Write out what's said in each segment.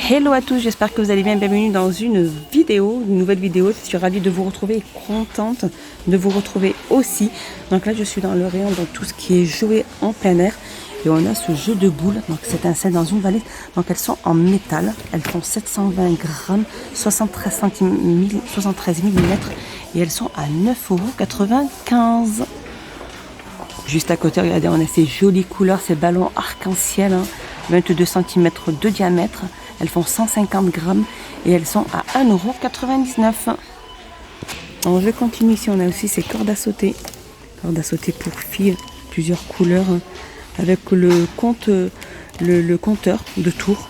Hello à tous, j'espère que vous allez bien. Bienvenue dans une nouvelle vidéo. Je suis ravie de vous retrouver et contente de vous retrouver aussi. Donc là, je suis dans le rayon de tout ce qui est jouet en plein air. Et on a ce jeu de boules. Donc c'est un set dans une valise. Donc elles sont en métal. Elles font 720 grammes, 73 mm. Et elles sont à 9,95 €. Juste à côté, regardez, on a ces jolies couleurs, ces ballons arc-en-ciel, 22 cm de diamètre. Elles font 150 grammes et elles sont à 1,99 €. Alors je continue, ici on a aussi ces cordes à sauter. Cordes à sauter pour filles, plusieurs couleurs, avec le compteur de tours.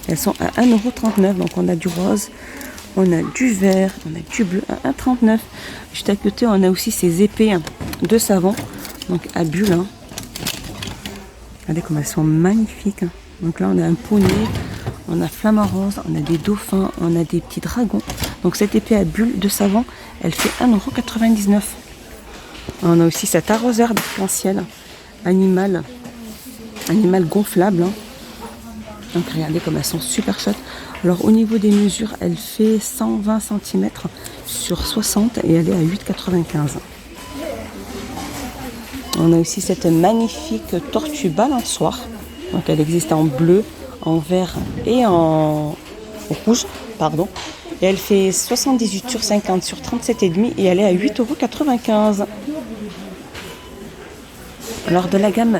Elles sont à 1,39 €. Donc on a du rose, on a du vert, on a du bleu à 1,39 €. Juste à côté, on a aussi ces épées de savon. Donc à bulles. Regardez comme elles sont magnifiques. Donc là on a un poney, on a flamant rose, on a des dauphins, on a des petits dragons. Donc cette épée à bulles de savon, elle fait 1,99 €. On a aussi cet arroseur d'arc-en-ciel, animal gonflable. Donc regardez comme elles sont super chouettes. Alors au niveau des mesures, elle fait 120 cm sur 60 et elle est à 8,95 €. On a aussi cette magnifique tortue balançoire. Donc elle existe en bleu, en vert et en rouge, pardon. Et elle fait 78 sur 50 sur 37,5 et elle est à 8,95 €. Alors de la gamme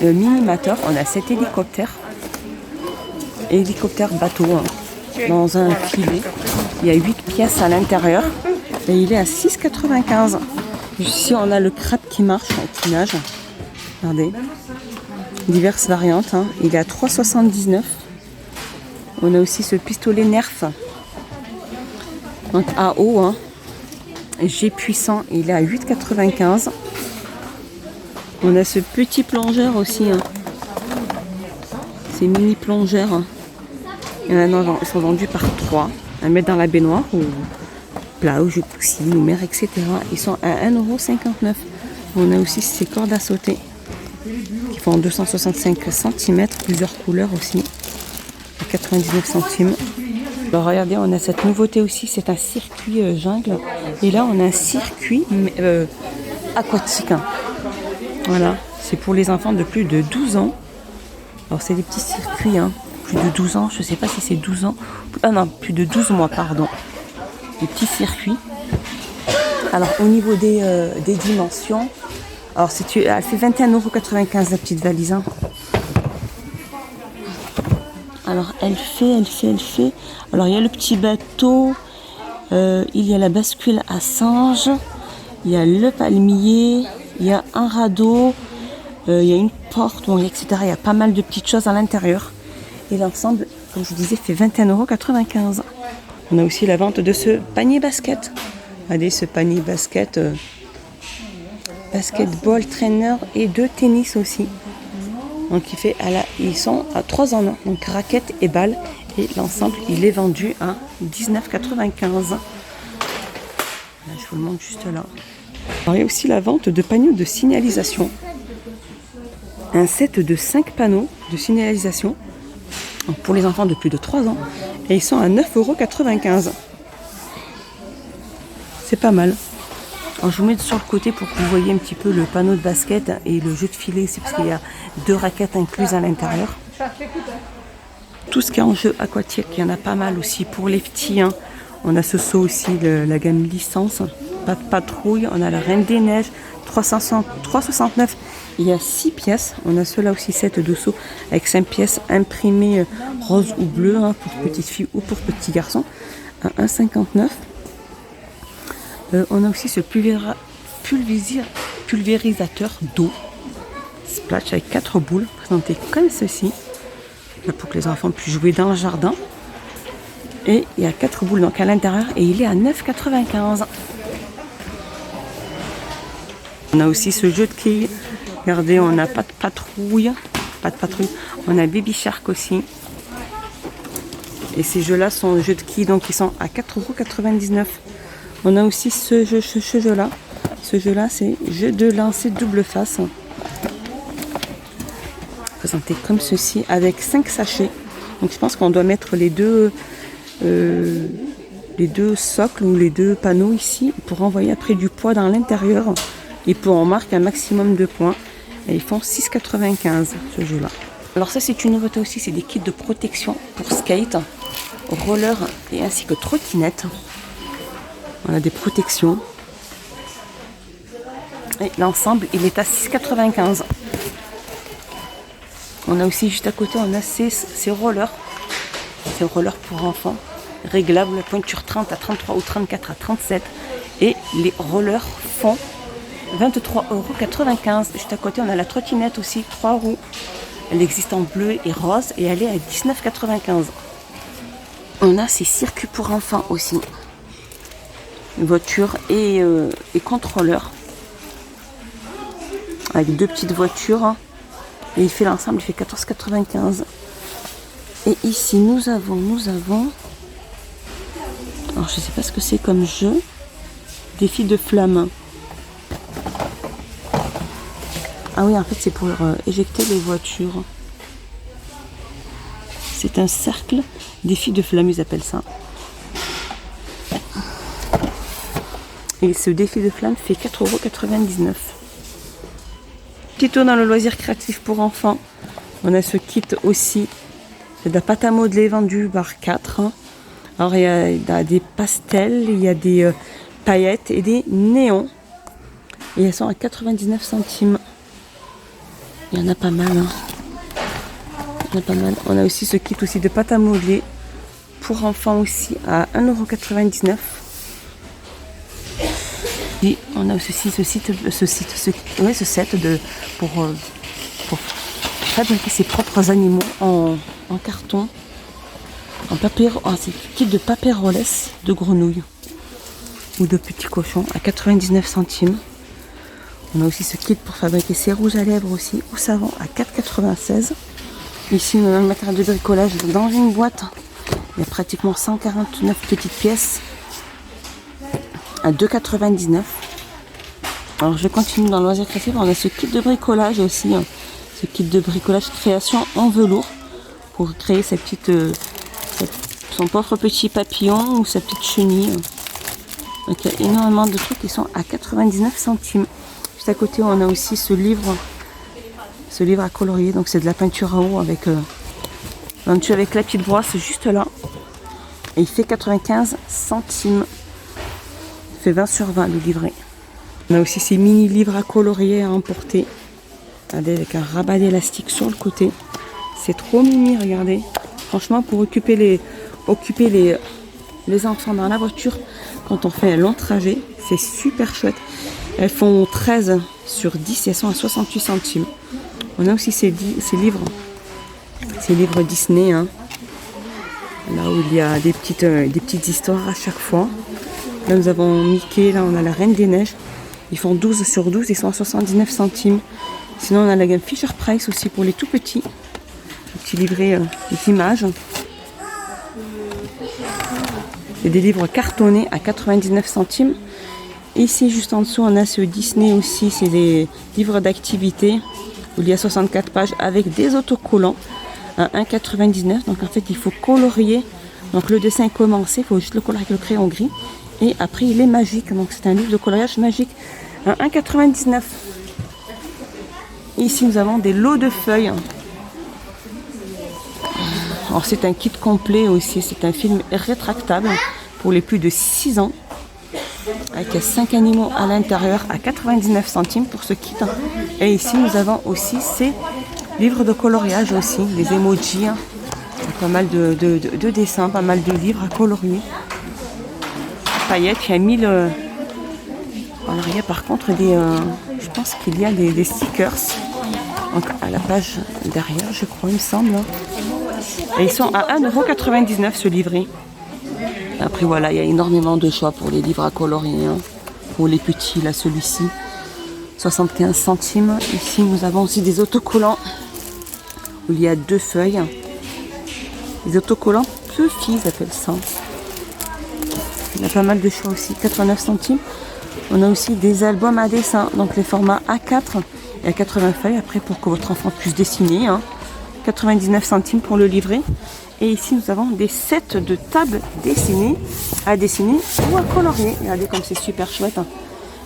Minimateur, on a cet hélicoptère bateau dans un filet. Il y a 8 pièces à l'intérieur et il est à 6,95 €. Ici, on a le crabe qui marche, qui nage. Regardez. Diverses variantes. Il est à 3,79 €. On a aussi ce pistolet Nerf. Donc à eau. G puissant. Il est à 8,95 €. On a ce petit plongeur aussi. Ces mini plongeurs. Ils sont vendus par 3. À mettre dans la baignoire ou plage, piscine ou mer, etc. Ils sont à 1,59 €. On a aussi ces cordes à sauter qui font 265 cm, plusieurs couleurs aussi, à 99 centimes. Alors regardez, on a cette nouveauté aussi, c'est un circuit jungle. Et là, on a un circuit aquatique. Voilà, c'est pour les enfants de plus de 12 ans. Alors c'est des petits circuits, plus de 12 ans, je ne sais pas si c'est 12 ans. Ah non, plus de 12 mois, pardon. Des petits circuits. Alors au niveau des dimensions, alors elle fait 21,95 € la petite valise. Alors elle fait. Alors il y a le petit bateau, il y a la bascule à singe, il y a le palmier, il y a un radeau, il y a une porte, etc. Il y a pas mal de petites choses à l'intérieur. Et l'ensemble, comme je vous disais, fait 21,95 €. On a aussi la vente de ce panier basket. Regardez ce panier basket, basketball, trainer et de tennis aussi. Donc ils sont à 3 en 1, donc raquettes et balles. Et l'ensemble, il est vendu à 19,95 €. Là, je vous le montre juste là. Alors, il y a aussi la vente de panneaux de signalisation. Un set de 5 panneaux de signalisation pour les enfants de plus de 3 ans. Et ils sont à 9,95 €. C'est pas mal. Alors je vous mets sur le côté pour que vous voyez un petit peu le panneau de basket et le jeu de filet. C'est parce qu'il y a 2 raquettes incluses à l'intérieur. Tout ce qui est en jeu aquatique, il y en a pas mal aussi pour les petits. On a ce saut aussi de la gamme licence. Pas de patrouille. On a la Reine des Neiges. 3,69 €. Il y a 6 pièces. On a ceux-là aussi, 7 de saut avec 5 pièces imprimées rose ou bleu pour petites filles ou pour petits garçons. À 1,59 €. On a aussi ce pulvérisateur d'eau splash avec 4 boules présenté comme ceci. Là, pour que les enfants puissent jouer dans le jardin. Et il y a 4 boules donc à l'intérieur et il est à 9,95 €. On a aussi ce jeu de quilles. Regardez, on n'a pas de patrouille. On a Baby Shark aussi. Et ces jeux-là sont jeux de quilles, donc ils sont à 4,99 €. On a aussi ce jeu-là. Ce jeu-là, c'est jeu de lancer double face. Présenté comme ceci, avec 5 sachets. Donc je pense qu'on doit mettre les deux socles ou les deux panneaux ici pour envoyer après du poids dans l'intérieur et pour en marquer un maximum de points. Et ils font 6,95 ce jeu-là. Alors ça c'est une nouveauté aussi, c'est des kits de protection pour skate, roller et ainsi que trottinette. On a des protections. Et l'ensemble il est à 6,95. On a aussi juste à côté, on a ces rollers. Ces rollers pour enfants, réglables, la pointure 30 à 33 ou 34 à 37. Et les rollers font 23,95 €. Juste à côté, on a la trottinette aussi, 3 roues. Elle existe en bleu et rose et elle est à 19,95 €. On a ces circuits pour enfants aussi. Voiture et contrôleur. Avec deux petites voitures. Et il fait l'ensemble, il fait 14,95 €. Et ici, nous avons... Alors, je ne sais pas ce que c'est comme jeu. Défi de flamme. Ah oui, en fait, c'est pour éjecter les voitures. C'est un cercle. Défi de flamme, ils appellent ça. Et ce défi de flamme fait 4,99 €. Petit tour dans le loisir créatif pour enfants. On a ce kit aussi. C'est de la pâte à modeler vendue par 4. Alors il y a des pastels, il y a des paillettes et des néons. Et elles sont à 99 centimes. Il y en a pas mal. Il y en a pas mal. On a aussi ce kit aussi de pâte à modeler pour enfants aussi à 1,99 €. Et on a aussi ce set pour fabriquer ses propres animaux en carton, en papier, c'est un kit de papéroles de grenouilles ou de petits cochons à 99 centimes. On a aussi ce kit pour fabriquer ses rouges à lèvres aussi au savon à 4,96 €. Ici, on a le matériel de bricolage dans une boîte. Il y a pratiquement 149 petites pièces à 2,99 €. Alors je continue dans le loisir créatif. On a ce kit de bricolage aussi, ce kit de bricolage création en velours pour créer son propre petit papillon ou sa petite chenille. Donc il y a énormément de trucs qui sont à 99 centimes. Juste à côté, on a aussi ce livre à colorier. Donc c'est de la peinture à eau avec la petite brosse juste là. Et il fait 95 centimes. Il fait 20 sur 20 le livret. On a aussi ces mini livres à colorier à emporter. Regardez, avec un rabat d'élastique sur le côté. C'est trop mimi, regardez. Franchement, pour occuper les enfants dans la voiture quand on fait un long trajet, c'est super chouette. Elles font 13 sur 10 et elles sont à 68 centimes. On a aussi ces livres Disney, là où il y a des petites histoires à chaque fois. Là, nous avons Mickey, là on a la Reine des Neiges. Ils font 12 sur 12, ils sont à 79 centimes. Sinon, on a la gamme Fisher Price aussi pour les tout petits. Un petit livret d'images. C'est des livres cartonnés à 99 centimes. Ici, juste en dessous, on a ce Disney aussi. C'est des livres d'activité où il y a 64 pages avec des autocollants à 1,99 €. Donc, en fait, il faut colorier. Donc, le dessin est commencé. Il faut juste le colorier avec le crayon gris. Et après, il est magique. Donc, c'est un livre de coloriage magique à 1,99 €. Ici, nous avons des lots de feuilles. Alors, c'est un kit complet aussi. C'est un film rétractable pour les plus de 6 ans. Avec 5 animaux à l'intérieur à 99 centimes pour ce kit. Et ici, nous avons aussi ces livres de coloriage aussi. Les emojis. Pas mal de dessins, pas mal de livres à colorier. Paillettes, il y a 1000. Alors il y a par contre je pense qu'il y a des stickers. Donc à la page derrière, je crois, il me semble. Et ils sont à 1,99 € ce livret. Après voilà, il y a énormément de choix pour les livres à colorier. Pour les petits, là celui-ci, 75 centimes. Ici nous avons aussi des autocollants où il y a 2 feuilles. Les autocollants Puffy, ils appellent ça. Il y a pas mal de choix aussi, 89 centimes. On a aussi des albums à dessin, donc les formats A4 et à 80 feuilles. Après, pour que votre enfant puisse dessiner, 99 centimes pour le livret. Et ici, nous avons des sets de tables dessinées, à dessiner ou à colorier. Regardez comme c'est super chouette. Hein.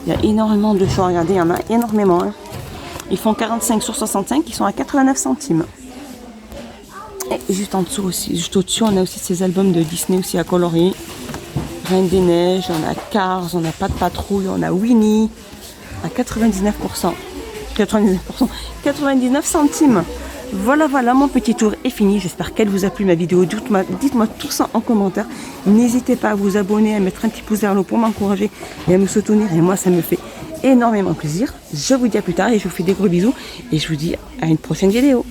Il y a énormément de choix. Regardez, il y en a énormément. Hein. Ils font 45 sur 65, ils sont à 89 centimes. Et juste en dessous aussi, juste au-dessus, on a aussi ces albums de Disney aussi à colorier. Reine des Neiges, on a Cars, on a Pas de Patrouille, on a Winnie à 99%. 99 centimes. Voilà, mon petit tour est fini. J'espère qu'elle vous a plu ma vidéo. Dites-moi tout ça en commentaire. N'hésitez pas à vous abonner, à mettre un petit pouce vers le haut pour m'encourager et à me soutenir. Et moi, ça me fait énormément plaisir. Je vous dis à plus tard et je vous fais des gros bisous. Et je vous dis à une prochaine vidéo.